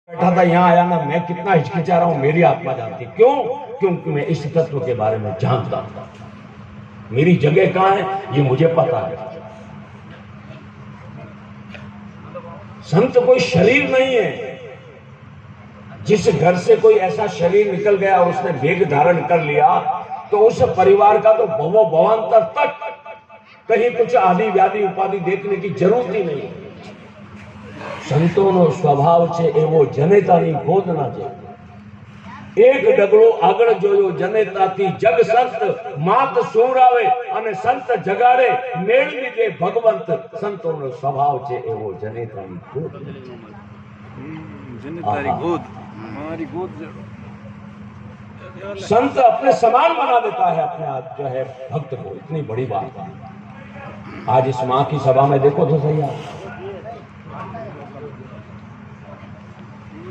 बैठा था यहाँ आया ना, मैं कितना हिचकिचा रहा हूं मेरी आत्मा जानती। क्यों? क्योंकि मैं इस तत्व के बारे में जानता हूं। मेरी जगह कहां है ये मुझे पता है। संत कोई शरीर नहीं है। जिस घर से कोई ऐसा शरीर निकल गया, उसने वेग धारण कर लिया, तो उस परिवार का तो भवो भवांतर तक कहीं कुछ आदि व्याधि उपाधि देखने की जरूरत ही नहीं। संतों स्वभाव छे एवो जनेतानी गोद ना जे। एक डगलो આગળ જોયો જનેતાથી જગ સંત માત સુવરાવે અને સંત જગાડે મેળવી દે ભગવંત। સંતોનો સ્વભાવ છે એવો જનેતાની ગોદ। जनेतारी गोद, हमारी गोद। संत अपने समान बना देता है अपने आप जो है भक्त को। इतनी बड़ी बात है। आज इस माँ की सभा में देखो तो सही आप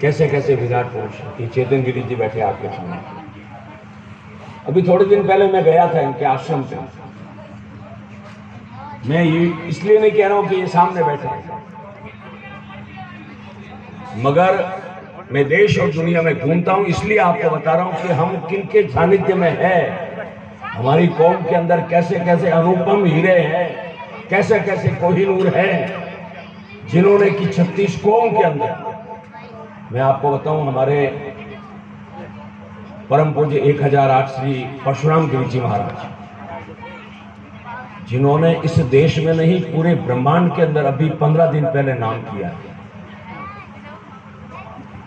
कैसे कैसे विराट पुरुष। ये चेतन गिरी जी बैठे आपके सामने। अभी थोड़े दिन पहले मैं गया था इनके आश्रम पे। मैं ये इसलिए नहीं कह रहा हूं कि ये सामने बैठे हैं, मगर मैं देश और दुनिया में घूमता हूं, इसलिए आपको बता रहा हूं कि हम किनके सानिध्य में है। हमारी कौम के अंदर कैसे कैसे अनुपम हीरे हैं, कैसे कैसे कोहिनूर हैं, जिन्होंने कि 36 कौम के अंदर। मैं आपको बताऊं, हमारे परम पूज्य 1008 श्री परशुराम गिरी जी महाराज, जिन्होंने इस देश में नहीं पूरे ब्रह्मांड के अंदर अभी 15 दिन पहले नाम किया है।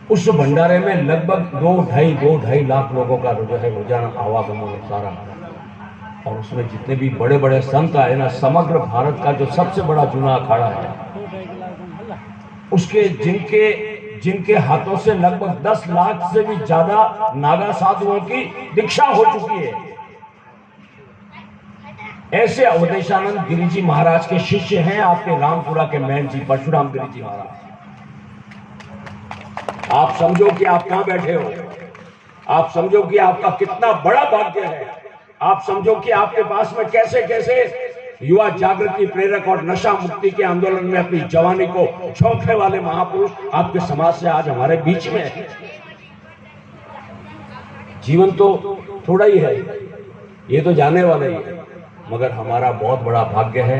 उस भंडारे में लगभग 2-2.5 लाख लोगों का जो है रोजाना आवागमन सारा। और उसमें जितने भी बड़े बड़े संत आए ना, समग्र भारत का जो सबसे बड़ा जूना अखाड़ा है, उसके जिनके हाथों से लगभग 10 लाख से भी ज्यादा नागा साधुओं की दीक्षा हो चुकी है, ऐसे अवधेशानंद गिरी जी महाराज के शिष्य हैं आपके रामपुरा के मैन जी परशुराम गिरी जी महाराज। आप समझो कि आप कहां बैठे हो। आप समझो कि आपका कितना बड़ा भाग्य है। आप समझो कि आपके पास में कैसे कैसे युवा जागृति प्रेरक और नशा मुक्ति के आंदोलन में अपनी जवानी को झोंकने वाले महापुरुष आपके समाज से आज हमारे बीच में है। जीवन तो थोड़ा ही है, ये तो जाने वाला ही है, मगर हमारा बहुत बड़ा भाग्य है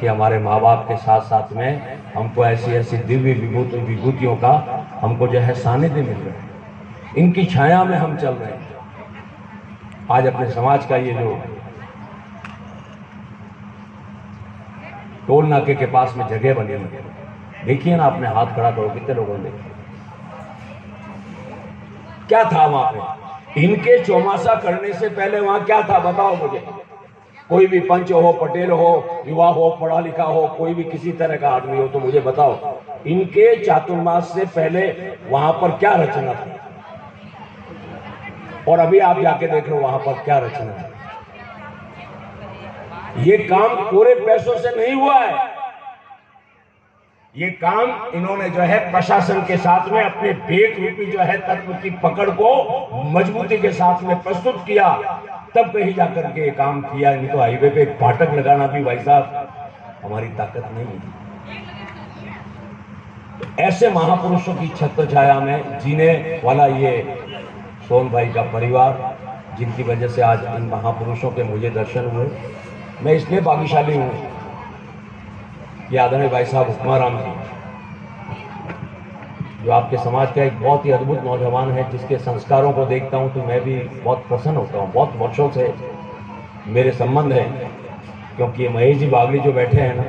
कि हमारे माँ बाप के साथ साथ में हमको ऐसी ऐसी दिव्य विभूतियों का हमको जो है सानिध्य मिल रहा है। इनकी छाया में हम चल रहे हैं। आज अपने समाज का ये जो टोल नाके के पास में जगह बनी हुई है, देखिए ना, अपने हाथ खड़ा करो, कितने लोगों ने देखा। क्या था वहां पे? इनके चौमासा करने से पहले वहां क्या था बताओ मुझे। कोई भी पंच हो, पटेल हो, युवा हो, पढ़ा लिखा हो, कोई भी किसी तरह का आदमी हो तो मुझे बताओ, इनके चातुर्मास से पहले वहां पर क्या रचना था? और अभी आप जाके देख लो वहां पर क्या रचना है। ये काम पूरे पैसों से नहीं हुआ है। ये काम इन्होंने जो है प्रशासन के साथ में अपने भेद रूपी जो है तत्व की पकड़ को मजबूती के साथ में प्रस्तुत किया, तब कहीं जाकर के ये काम किया। नहीं तो हाईवे पे एक फाटक लगाना भी भाई साहब हमारी ताकत नहीं है। तो ऐसे महापुरुषों की छत्र छाया में जीने वाला ये सोन भाई का परिवार, जिनकी वजह से आज इन महापुरुषों के मुझे दर्शन हुए। मैं इसलिए भाग्यशाली हूं कि आदरणीय भाई साहब हुक्माराम जी, जो आपके समाज का एक बहुत ही अद्भुत नौजवान है, जिसके संस्कारों को देखता हूं तो मैं भी बहुत प्रसन्न होता हूं। बहुत वर्षों से मेरे संबंध हैं, क्योंकि महेश जी बागली जो बैठे हैं ना,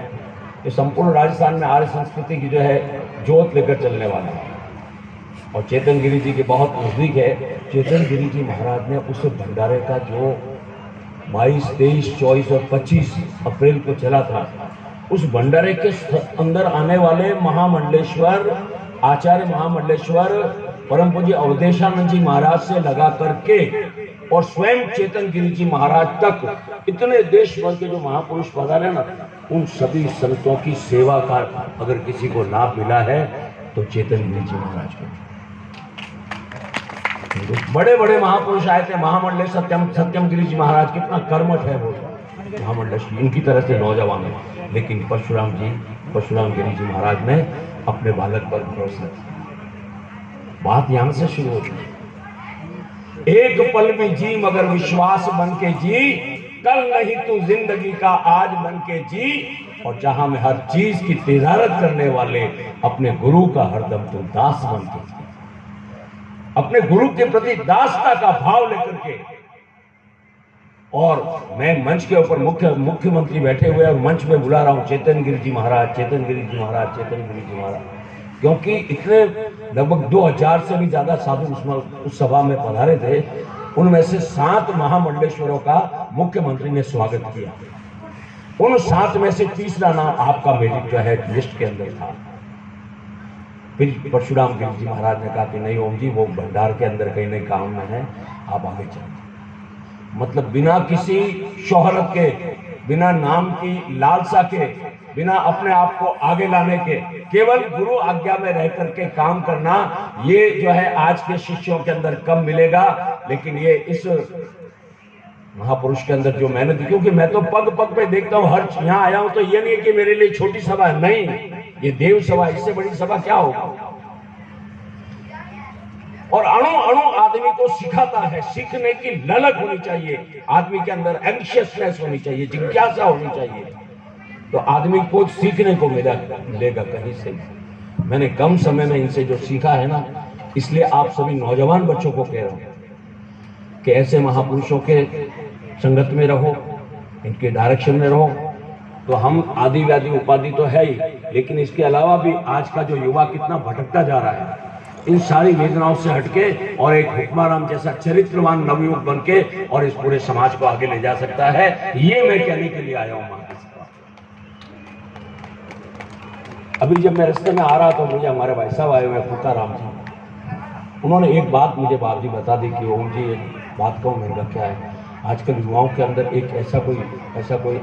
ये संपूर्ण राजस्थान में आर्य संस्कृति की जो है जोत लेकर चलने वाले हैं। और चेतन गिरी जी के बहुत नजदीक है। चेतन गिरी जी महाराज ने उस भंडारे का जो 22, 23, 24 और 25 अप्रैल को चला था, उस भंडारे के अंदर आने वाले महामंडलेश्वर, आचार्य महामंडलेश्वर परम पूज्य अवधेशानंद जी महाराज से लगा करके और स्वयं चेतन गिरी जी महाराज तक इतने देश भर के जो महापुरुष पधारे ना, उन सभी संतों की सेवा का अगर किसी को लाभ मिला है तो चेतन गिरी जी महाराज को। बड़े बड़े महापुरुष आए थे, महामंडले सत्यम गिरी जी महाराज, कितना कर्मठ है वो महामंडलेश्वर, इनकी तरह से नौजवान है। लेकिन परशुराम गिरी जी महाराज ने अपने बालक पर भरोसा किया। बात यहां से शुरू होती है। एक पल भी जी मगर विश्वास बन के जी, कल नहीं तू जिंदगी का आज बन के जी, और जहां में हर चीज की तिजारत करने वाले अपने गुरु का हरदम तू दास बन के जी। अपने गुरु के प्रति दासता का भाव लेकर के। और मैं मंच के ऊपर मुख्यमंत्री बैठे हुए और मंच में बुला रहा हूं चेतन गिरि जी महाराज, चेतन गिरि जी महाराज, चेतन गिरि जी महाराज, क्योंकि इतने लगभग 2000 से भी ज्यादा साधु उस सभा में पधारे थे। उनमें से 7 महामंडलेश्वरों का मुख्यमंत्री ने स्वागत किया। उन 7 में से तीसरा नाम आपका मेरिट जो है लिस्ट के अंदर था। फिर परशुराम गिरि जी महाराज ने कहा कि नहीं ओम जी, वो भंडार के अंदर कहीं नहीं काम में है, आप आगे चलिए। मतलब बिना किसी शोहरत के, बिना नाम की लालसा के, बिना अपने आप को आगे लाने के, केवल गुरु आज्ञा में रह करके काम करना, ये जो है आज के शिष्यों के अंदर कम मिलेगा। लेकिन ये इस महापुरुष के अंदर जो मेहनत, क्योंकि मैं तो पग पग पे देखता हूं, हर यहाँ आया हूं तो ये नहीं है कि मेरे लिए छोटी सभा है, नहीं, ये देव सभा, इससे बड़ी सभा क्या होगा। और अणु अणु आदमी को सिखाता है, सीखने की ललक होनी चाहिए आदमी के अंदर, एंग्शियसनेस होनी चाहिए, जिज्ञासा होनी चाहिए, तो आदमी को सीखने को मिलेगा कहीं से। मैंने कम समय में इनसे जो सीखा है ना, इसलिए आप सभी नौजवान बच्चों को कह रहा हूं कि ऐसे महापुरुषों के संगत में रहो, इनके डायरेक्शन में रहो। तो हम आदि व्याधि उपाधि तो है ही, लेकिन इसके अलावा भी आज का जो युवा कितना भटकता जा रहा है, इन सारी वेदनाओं से हटके और एक हुक्माराम जैसा चरित्रवान नवयुवक बनके और इस पूरे समाज को आगे ले जा सकता है, ये मैं कहने के लिए आया हूं। अभी जब मैं रास्ते में आ रहा तो मुझे हमारे भाई साहब आए हुए फूकाराम जी, उन्होंने एक बात मुझे बाप जी बता दी कि ओम जी एक बात कहूँ, महंगा क्या है, आजकल युवाओं के अंदर एक ऐसा कोई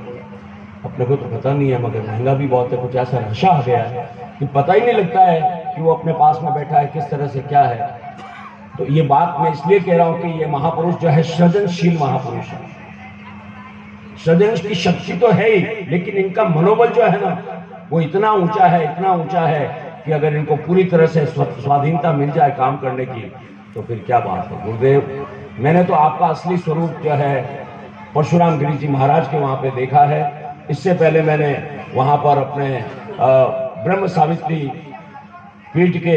अपने को तो पता नहीं है, मगर महंगा भी बहुत है, कुछ ऐसा नशा आ गया है कि पता ही नहीं लगता है कि वो अपने पास में बैठा है किस तरह से क्या है। तो ये बात मैं इसलिए कह रहा हूं कि ये महापुरुष जो है सृजनशील महापुरुष है। सृजन की शक्ति तो है ही, लेकिन इनका मनोबल जो है ना, वो इतना ऊंचा है कि अगर इनको पूरी तरह से स्वाधीनता मिल जाए काम करने की, तो फिर क्या बात है। गुरुदेव, मैंने तो आपका असली स्वरूप जो है परशुराम गिरि जी महाराज के वहां पे देखा है। इससे पहले मैंने वहां पर अपने ब्रह्म सावित्री पीठ के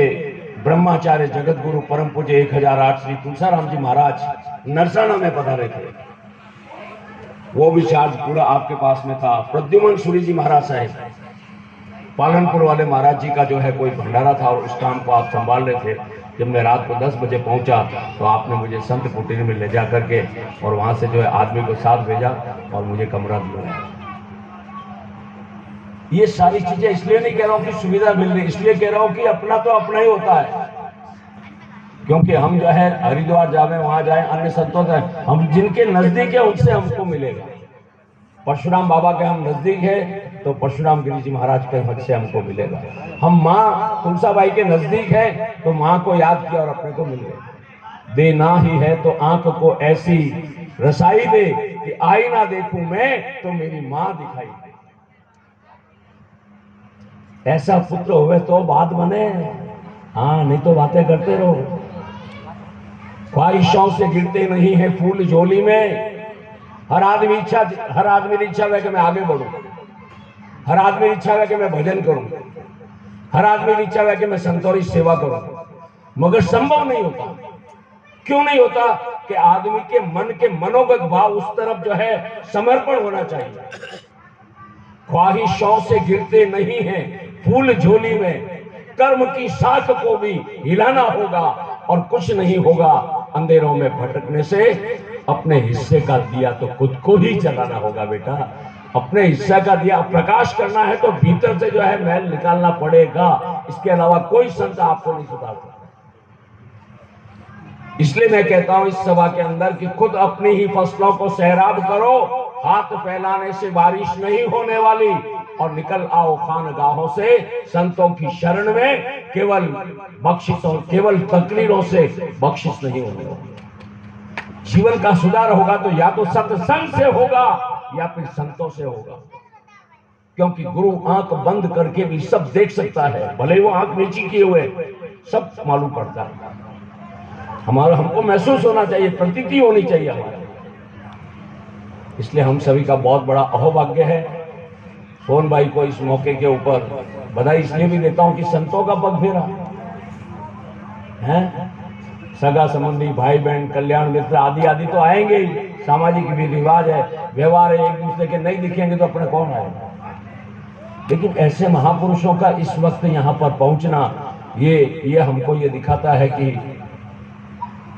ब्रह्माचार्य जगत गुरु परम पूज्य 1008 श्री तुलसाराम जी महाराज नरसाना में पधारे थे, वो भी चार्ज पूरा आपके पास में था। प्रद्युमन सूरी जी महाराज साहब पालनपुर वाले महाराज जी का जो है कोई भंडारा था और उस काम को आप संभाल रहे थे। जब मैं रात को 10 बजे पहुंचा तो आपने मुझे संत कुटीर में ले जा करके और वहां से जो है आदमी को साथ भेजा और मुझे कमरा दिया। ये सारी चीजें इसलिए नहीं कह रहा हूं कि सुविधा मिल रही, इसलिए कह रहा हूं कि अपना तो अपना ही होता है। क्योंकि हम जो है हरिद्वार जावे, वहां जाए, अन्य संतों से हम जिनके नजदीक है उनसे हमको मिलेगा। परशुराम बाबा के हम नजदीक है तो परशुराम गिरि जी महाराज के हक से हमको मिलेगा। हम माँ तुलसाबाई के नजदीक है तो माँ को याद किया और अपने को मिल गए। देना ही है तो आंख को ऐसी रसाई दे कि आई ना देखूं मैं तो मेरी माँ दिखाई दे। ऐसा पुत्र होवे तो बात बने, हाँ, नहीं तो बातें करते रहो। ख्वाहिशों से गिरते नहीं है फूल झोली में। हर आदमी इच्छा है कि मैं आगे बढ़ूं, हर आदमी इच्छा है कि मैं भजन करूं, हर आदमी इच्छा है कि मैं संतों की सेवा करूं, मगर संभव नहीं होता। क्यों नहीं होता? कि आदमी के मन के मनोगत भाव उस तरफ जो है समर्पण होना चाहिए। ख्वाहिशों से गिरते नहीं हैं फूल झोली में, कर्म की शाख को भी हिलाना होगा और कुछ नहीं होगा अंधेरों में भटकने से। अपने हिस्से का दिया तो खुद को ही जलाना होगा बेटा। अपने हिस्से का दिया प्रकाश करना है तो भीतर से जो है मैल निकालना पड़ेगा। इसके अलावा कोई संत आपको नहीं सुधार सकता। इसलिए मैं कहता हूं इस सभा के अंदर कि खुद अपनी ही फसलों को सैराब करो। हाथ फैलाने से बारिश नहीं होने वाली। और निकल आओ खानगाहों से संतों की शरण में। केवल बख्शिशों, केवल तकरीरों से बख्शिश नहीं होने वाली। जीवन का सुधार होगा तो या तो सत्संग से होगा या फिर संतों से होगा। क्योंकि गुरु आंख बंद करके भी सब देख सकता है, भले वो आंख नीची किए हुए, सब मालूम पड़ता है। हमको महसूस होना चाहिए, प्रतीति होनी चाहिए हमारे। इसलिए हम सभी का बहुत बड़ा अहोभाग्य है। सोहन भाई को इस मौके के ऊपर बधाई इसलिए भी देता हूं कि संतों का पग फेरा है। सगा संबंधी, भाई बहन, कल्याण मित्र आदि आदि तो आएंगे ही, सामाजिक भी रिवाज है, व्यवहार है, एक दूसरे के नहीं दिखेंगे तो अपने कौन आएगा। लेकिन ऐसे महापुरुषों का इस वक्त यहाँ पर पहुंचना, ये हमको ये दिखाता है कि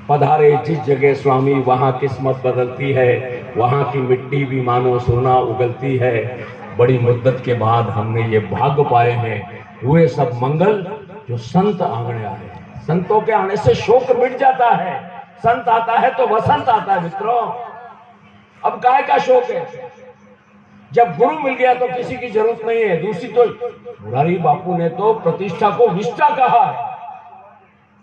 पधारे जिस जगह स्वामी वहां किस्मत बदलती है, वहां की मिट्टी भी मानो सोना उगलती है। बड़ी मुद्दत के बाद हमने ये भाग्य पाए हैं, हुए सब मंगल जो संत आंगणे आए। संतों के आने से शोक मिट जाता है, संत आता है तो वसंत आता है मित्रों। अब काय का शोक है, जब गुरु मिल गया तो किसी की जरूरत नहीं है। दूसरी तो मुरारी बापू ने तो प्रतिष्ठा को निष्ठा कहा है।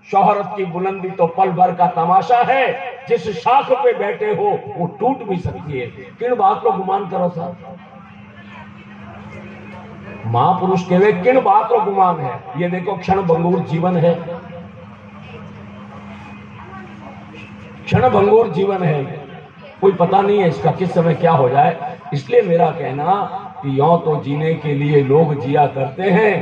शोहरत की बुलंदी तो पल भर का तमाशा है, जिस शाख पे बैठे हो वो टूट भी सकती है। किन बात को गुमान करो साहब, महापुरुष के वे किन बात को गुमान है। ये देखो क्षण भंगुर जीवन है, क्षण भंगुर जीवन है, कोई पता नहीं है इसका किस समय क्या हो जाए। इसलिए मेरा कहना कि यों तो जीने के लिए लोग जिया करते हैं,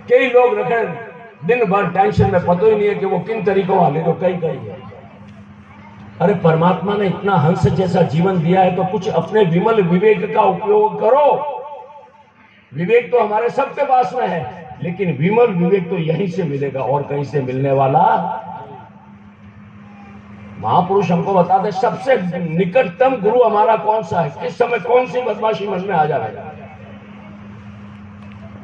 कई लोग रखें दिन भर टेंशन में, पता ही नहीं है कि वो किन तरीकों वाले तो कई है। अरे परमात्मा ने इतना हंस जैसा जीवन दिया है तो कुछ अपने विमल विवेक का उपयोग करो। विवेक तो हमारे सबके पास में है, लेकिन विमल विवेक तो यहीं से मिलेगा और कहीं से मिलने वाला। महापुरुष हमको बता दे सबसे निकटतम गुरु हमारा कौन सा है, किस समय कौन सी बदमाशी मन में आ जाएगा।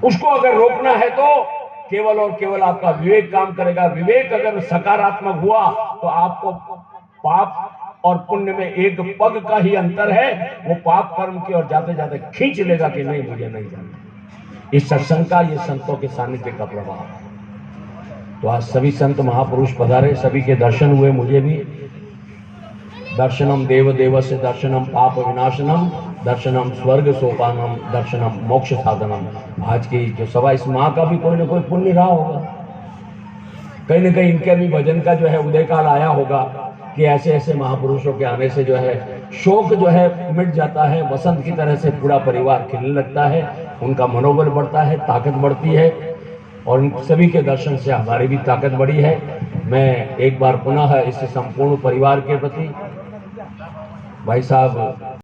उसको अगर रोकना है तो केवल और केवल आपका विवेक काम करेगा। विवेक अगर सकारात्मक हुआ तो आपको पाप और पुण्य में एक पग का ही अंतर है। वो पाप कर्म की और जाते जाते खींच लेगा कि नहीं मुझे नहीं जाना। इस सत्संग का, ये संतों के सानिध्य का प्रभाव। तो आज सभी संत महापुरुष पधारे, सभी के दर्शन हुए, मुझे भी। दर्शनम देव देवस्य दर्शनम पाप विनाशनम, दर्शनम स्वर्ग सोपानम, दर्शनम मोक्ष साधनम। आज की जो सभा, इस माँ का भी कोई ना कोई पुण्य रहा होगा, कहीं ना कहीं इनके भी भजन का जो है उदय काल आया होगा कि ऐसे ऐसे महापुरुषों के आने से जो है शोक जो है मिट जाता है। वसंत की तरह से पूरा परिवार खिलने लगता है, उनका मनोबल बढ़ता है, ताकत बढ़ती है, और इन सभी के दर्शन से हमारी भी ताकत बढ़ी है। मैं एक बार पुनः इस संपूर्ण परिवार के प्रति भाई साहब